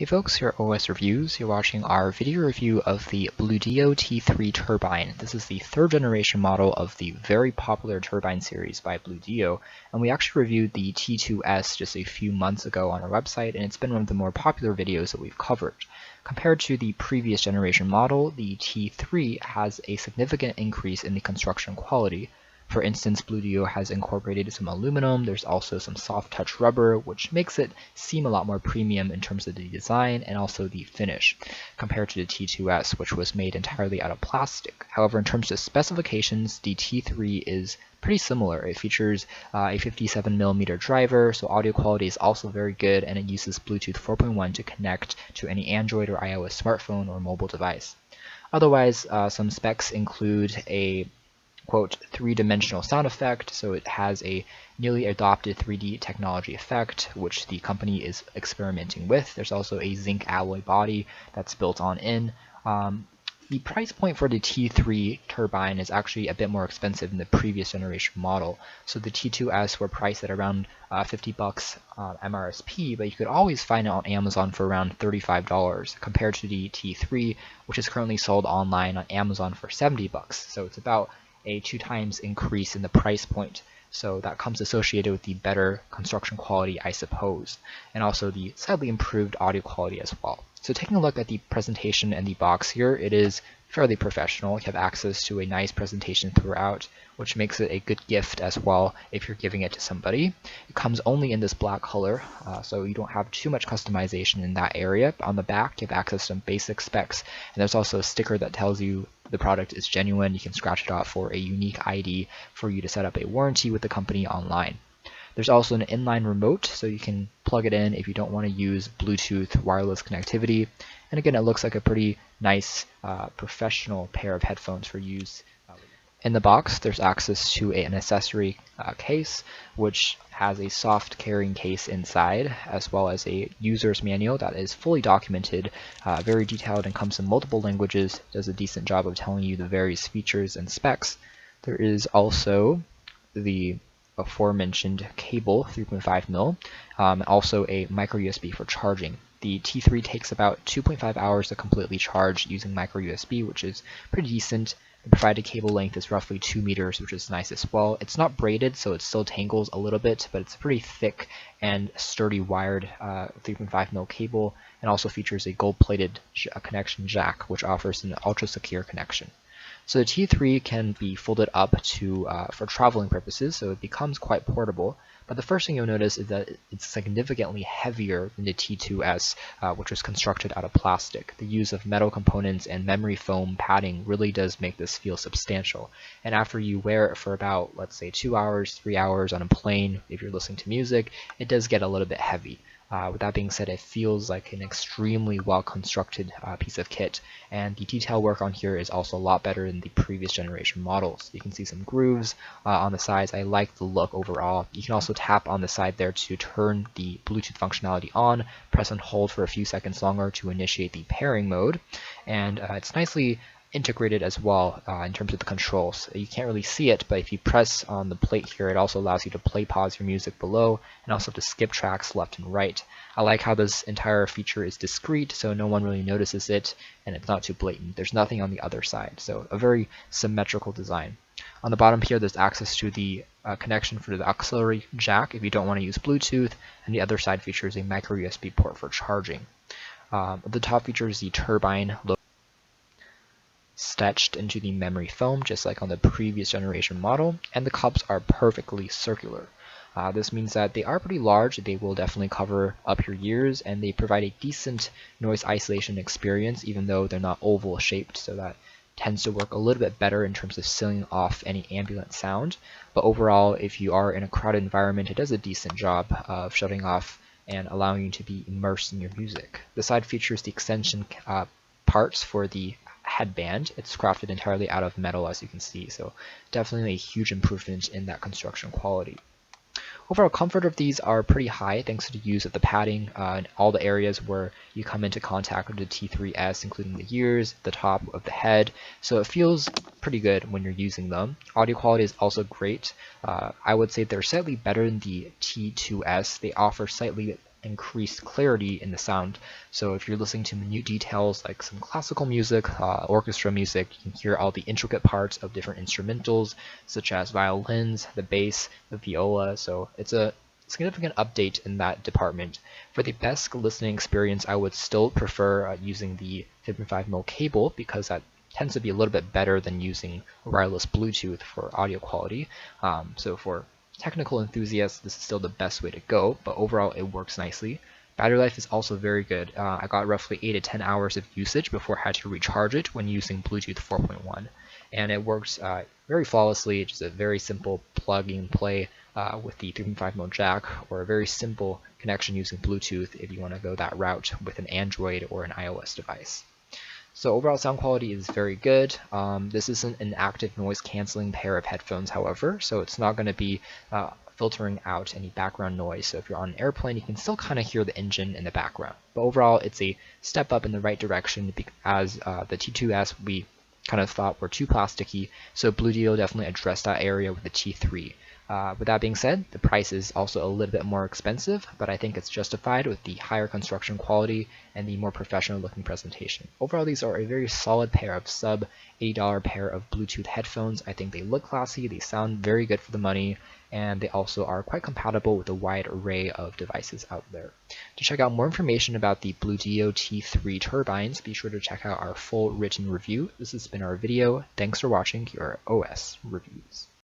Hey folks, here at OS Reviews. You're watching our video review of the Bluedio T3 turbine. This is the third generation model of the very popular turbine series by Bluedio, and we actually reviewed the T2S just a few months ago on our website, and it's been one of the more popular videos that we've covered. Compared to the previous generation model, the T3 has a significant increase in the construction quality. For instance, Bluedio has incorporated some aluminum. There's also some soft touch rubber, which makes it seem a lot more premium in terms of the design and also the finish, compared to the T2S, which was made entirely out of plastic. However, in terms of specifications, the T3 is pretty similar. It features a 57mm driver, so audio quality is also very good, and it uses Bluetooth 4.1 to connect to any Android or iOS smartphone or mobile device. Otherwise, some specs include a quote, three-dimensional sound effect, so it has a newly adopted 3D technology effect, which the company is experimenting with. There's also a zinc-alloy body that's built on in. The price point for the T3 turbine is actually a bit more expensive than the previous generation model. So the T2S were priced at around $50 MRSP, but you could always find it on Amazon for around $35 compared to the T3, which is currently sold online on Amazon for $70. So it's about a 2 times increase in the price point. So that comes associated with the better construction quality, I suppose, and also the slightly improved audio quality as well. So taking a look at the presentation and the box here, it is fairly professional. You have access to a nice presentation throughout, which makes it a good gift as well if you're giving it to somebody. It comes only in this black color, so you don't have too much customization in that area. On the back, you have access to some basic specs, and there's also a sticker that tells you the product is genuine. You can scratch it off for a unique ID for you to set up a warranty with the company online. There's also an inline remote, so you can plug it in if you don't want to use Bluetooth wireless connectivity. And again, it looks like a pretty nice professional pair of headphones for use. In the box, there's access to an accessory case, which has a soft carrying case inside, as well as a user's manual that is fully documented, very detailed, and comes in multiple languages, does a decent job of telling you the various features and specs. There is also the aforementioned cable, 3.5mm, also a micro USB for charging. The T3 takes about 2.5 hours to completely charge using micro USB, which is pretty decent. The provided cable length is roughly 2 meters, which is nice as well. It's not braided, so it still tangles a little bit, but it's a pretty thick and sturdy wired 3.5mm cable, and also features a gold-plated connection jack, which offers an ultra-secure connection. So the T3 can be folded up to for traveling purposes, so it becomes quite portable. But the first thing you'll notice is that it's significantly heavier than the T2S, which was constructed out of plastic. The use of metal components and memory foam padding really does make this feel substantial. And after you wear it for about, let's say, 2 hours, 3 hours on a plane, if you're listening to music, it does get a little bit heavy. With that being said, it feels like an extremely well-constructed piece of kit, and the detail work on here is also a lot better than the previous generation models. You can see some grooves on the sides. I like the look overall. You can also tap on the side there to turn the Bluetooth functionality on, press and hold for a few seconds longer to initiate the pairing mode, and it's nicely integrated as well in terms of the controls. You can't really see it, but if you press on the plate here, it also allows you to play pause your music below and also to skip tracks left and right. I like how this entire feature is discrete, so no one really notices it, and it's not too blatant. There's nothing on the other side, so a very symmetrical design. On the bottom here, there's access to the connection for the auxiliary jack if you don't want to use Bluetooth, and the other side features a micro USB port for charging. The top features the turbine logo stitched into the memory foam, just like on the previous generation model, and the cups are perfectly circular. This means that they are pretty large. They will definitely cover up your ears, and they provide a decent noise isolation experience, even though they're not oval shaped, so that tends to work a little bit better in terms of sealing off any ambient sound. But overall, if you are in a crowded environment, it does a decent job of shutting off and allowing you to be immersed in your music. The side features the extension parts for the headband. It's crafted entirely out of metal, as you can see, so definitely a huge improvement in that construction quality. Overall comfort of these are pretty high thanks to the use of the padding in all the areas where you come into contact with the T3S, including the ears, the top of the head, so it feels pretty good when you're using them. Audio quality is also great. I would say they're slightly better than the T2S. They offer slightly increased clarity in the sound. So if you're listening to minute details like some classical music, orchestra music, you can hear all the intricate parts of different instrumentals such as violins, the bass, the viola. So it's a significant update in that department. For the best listening experience, I would still prefer using the 3.5mm cable because that tends to be a little bit better than using wireless Bluetooth for audio quality. So for technical enthusiasts, this is still the best way to go, but overall it works nicely. Battery life is also very good. I got roughly 8 to 10 hours of usage before I had to recharge it when using Bluetooth 4.1. And it works very flawlessly. It's just a very simple plug and play with the 3.5mm jack, or a very simple connection using Bluetooth if you want to go that route with an Android or an iOS device. So overall sound quality is very good. This isn't an active noise canceling pair of headphones, however, so it's not going to be filtering out any background noise. So if you're on an airplane, you can still kind of hear the engine in the background. But overall, it's a step up in the right direction, as the T2S we kind of thought were too plasticky, so Bluedio definitely addressed that area with the T3. With that being said, the price is also a little bit more expensive, but I think it's justified with the higher construction quality and the more professional looking presentation. Overall, these are a very solid pair of sub $80 pair of Bluetooth headphones. I think they look classy, they sound very good for the money, and they also are quite compatible with a wide array of devices out there. To check out more information about the Bluedio T3 turbines, be sure to check out our full written review. This has been our video. Thanks for watching your OS reviews.